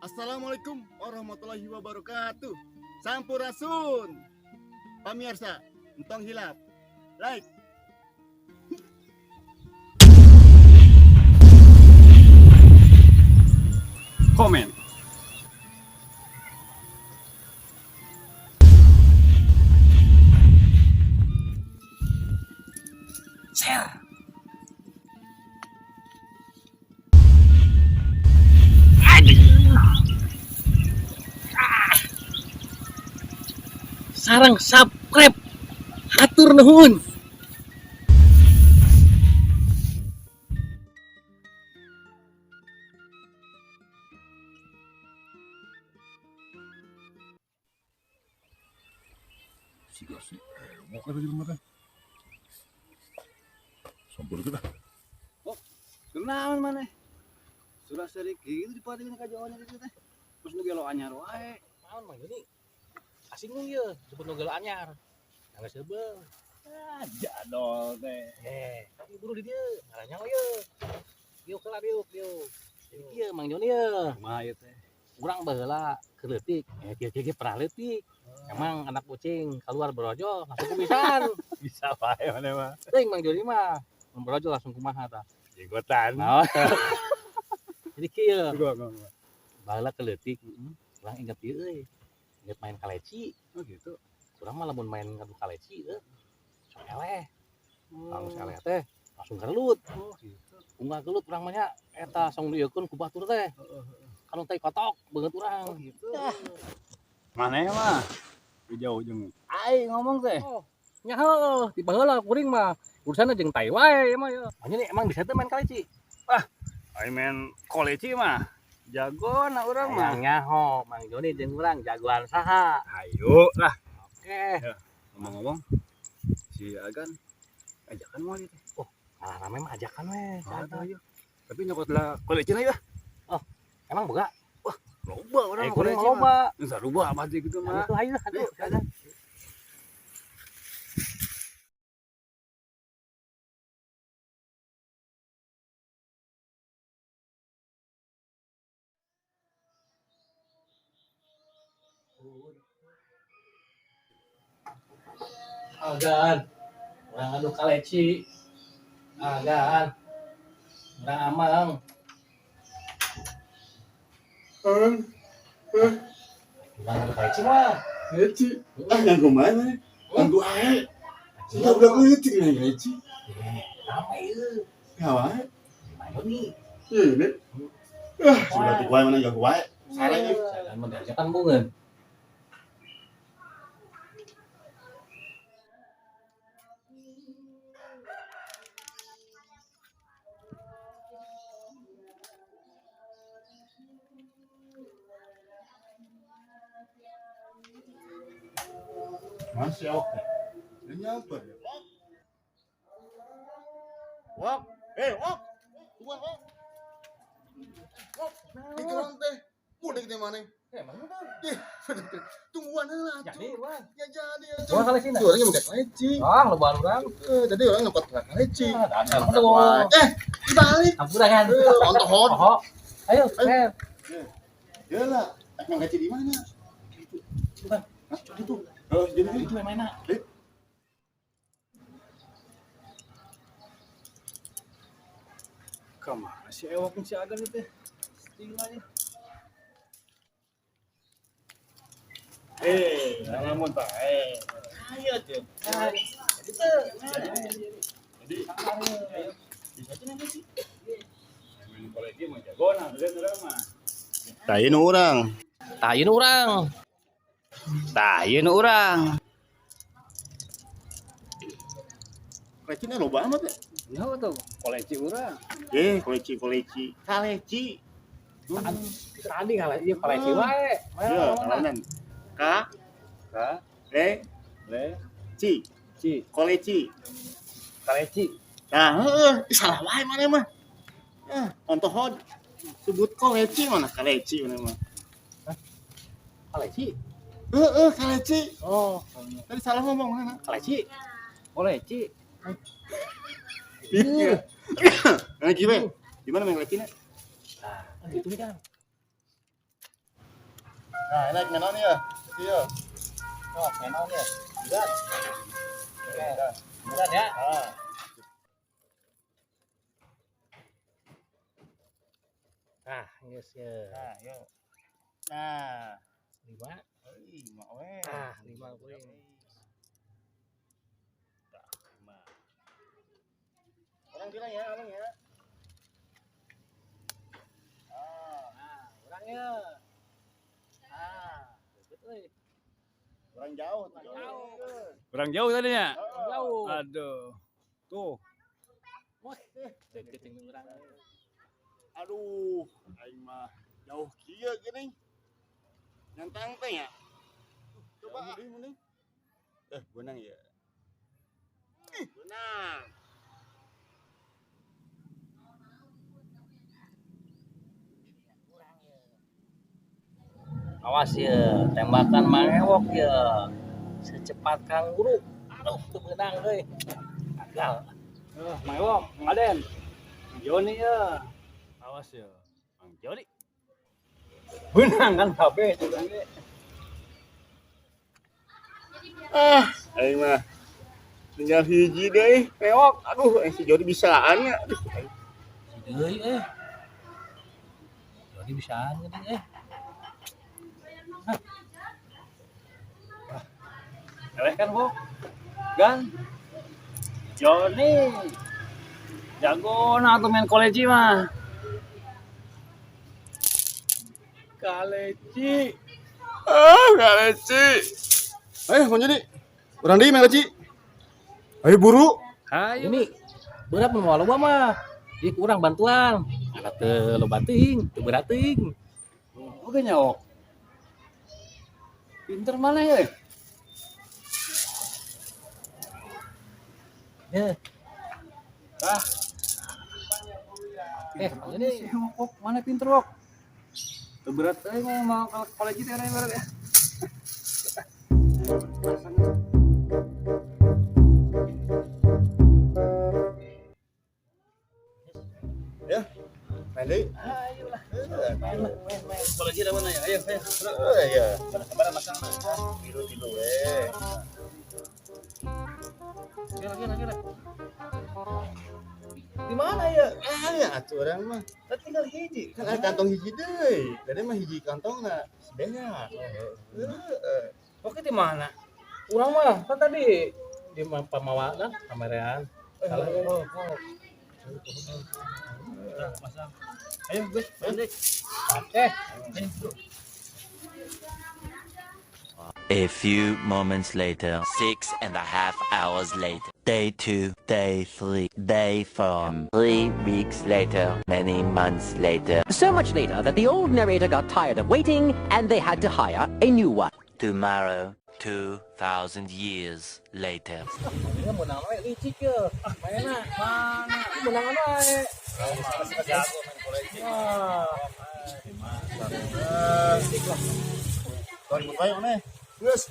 Assalamualaikum warahmatullahi wabarakatuh. Sampurasun. Pamirsa, entong hilap. Like. Komen. Share. Sarang subscribe. Hatur nuhun. Sudah sih, mau ke di rumah teh. Sampur kita. Kenaon mana? Sudah sering gitu dipadeun ka jawabannya gitu teh. Terus nu gelo anyar wae. Naon Mang Joni? Asing nu ieu disebut nogel anyar. Angga sebel. Jadol teh. Tapi buru di dieu, ngarannya we ieu. Diuk heula diuk. Jadi kieu Mang Joni ieu. Kumaha ieu teh? Urang baheula keur leutik. Kieu pernah leutik. Emang anak kucing keluar berojol langsung kumisan. Bisa wae mana mah. Teuing Mang Joni mah. Mun berojol langsung kumaha tah. Jenggotan. Naon? Jadi kieu. Gua. Baheula keur leutik, urang inget ieu euy. Inget main kaleci. Oh gitu. Urang mah lamun main ngadu kaleci sok eleh. Langsung eleh teh langsung gelut. Oh gitu. Unggal gelut urang mah nya eta song dieukeun ku batur teh. Kanu teh kotok beungeut urang. Oh gitu. Mana mah? Jauh jeung ai ngomong teh. Oh, nya heuh, ti baheula kuring mah urusanna jeung tai wae mah ya. Nya emang bisa teh main kaleci. Ai main koleci mah. Jago na urang mah. Nya ho, Mang Joni jeung urang jagoan saha? Ayo lah. Oke. Ngomong-ngomong, si Agan ajakan mau itu. Nah, rame mah ajakan we. Ayo. Tapi nyokot lah koleci na ya. Emang boga? Loba orang Kuring koleci. loba. Geus sarua apa sih gitu mah. Anu tuh ayo. Agan, orang adu kaleci. Agan, orang amang. Orang adu kaleci mah. Koleci. Yang kemana? Anggu ae. Sudah udah koleci nih koleci. Ramai itu. Ya wae. Ayo nih. Ini. Sudah tuh wae mana jago wae. Sareng. Jangan mendajakan bunga. Masih oke. Dia nyamper ya. Wak. Wak. Tungguan, Wak. Wak. Di gelang teh. Mudik di mana? Tungguan lah. Jadi, Bang. Ya jadi. Gua kaleci dah. Orangnya udah kaleci. Lo baru orang. Jadi orang ngepot kaleci. Aduh. Dibalik. Ampuran. Ontohon. Oh. Ayo, Fer. Ya lah. Yang kaleci di mana? Bukan. Hah? Itu. Oh, jadi Itu yang mana? Kemana si Ewok si Agan itu? Istilahnya. Jangan muntah. Ayo tuh. Jadi, ayo. Bisa aja nanti sih. Main kolegi mah jago nah, orang mah. Tayin orang. Tayin orang. Tayin orang. Kolecinya loba amat ya? Ya tuh, koleksi orang. Koleci. Kaleci. Tadi kalau iya koleksi wae. Iya, kalanan. Koleci. Nah, salah wae mana mah. Ontohon sebut koleci mana kaleci mana mah. Koleksi. Kaleci. Oh, Tadi salah ngomong mana? koleksi. Koleksi. Iya. Gimana? Gimana main kolecinya? Nah, gitu kan. Nah, naik menon ya. Iya. Oh, menon ya. Berat. Oke. Berat ya. Ah. Nah, yes ya. Nah, yuk. Nah, 5. mak weh. Ah, 5 kuring. Orang bilang ya, abang ya. Nah, orangnya. Ah, betul. Orang jauh. Jauh. Kurang jauh tadinya. Jauh. Aduh. Tuh. Wah, deket ini orang. Aduh, aing mah jauh kieu geuning. Nyantang teh ya. Coba mending. Benang ya. Benang. Awas ya, tembakan mangewok ya. Secepat kanguru. Aduh, tuh benang euy. Gagal. Mewok, Aden. Joni ya. Awas ya. Bang Joni. Benang kan babe curangnya. Aing mah tinggal hiji deui, mewok. Aduh, si Jody bisaan ya. Aduh. Deui Jadi bisaan geuning Eleh kan, Bu? Gan. Joni. Jago nah tuh main kolegi mah. Kaleci. Galeci. Ayo, Bang Jody. Urang deui Galeci. Ayo buru. Ayo. Ini berat mau loba mah. Dia kurang bantuan. Ada teu loba teuing, teu berat teuing. Oke nyawok. Pinter mana ya? Ya. Ah. Ini si Wok mana pinter Wok? Teu berat euy mau kolegi teh berat ya. Ya. Main deui. Ayolah. Main. Kolegi dah mana ya? Ayo. Iya. Sabar masang. Tidur weh. Kira. Di mana ya? Ya atuh urang mah. Kan tinggal hiji. Kan ada kantong hiji deui. Tadi mah hiji kantongna sebenarnya. Oke di mana? Urang mah kan tadi di pamawanan kameran. Salah. Masang. Ayo, Gus. Balik. Oke. A few moments later, 6.5 hours later, day 2, day 3, day 4, 3 weeks later, many months later, So much later that the old narrator got tired of waiting and they had to hire a new one. tomorrow, 2,000 years later. Ini menang we licik ya. Mainna mana? Ini menang we. Jago main kolegi. Kon bae oneh. Geus.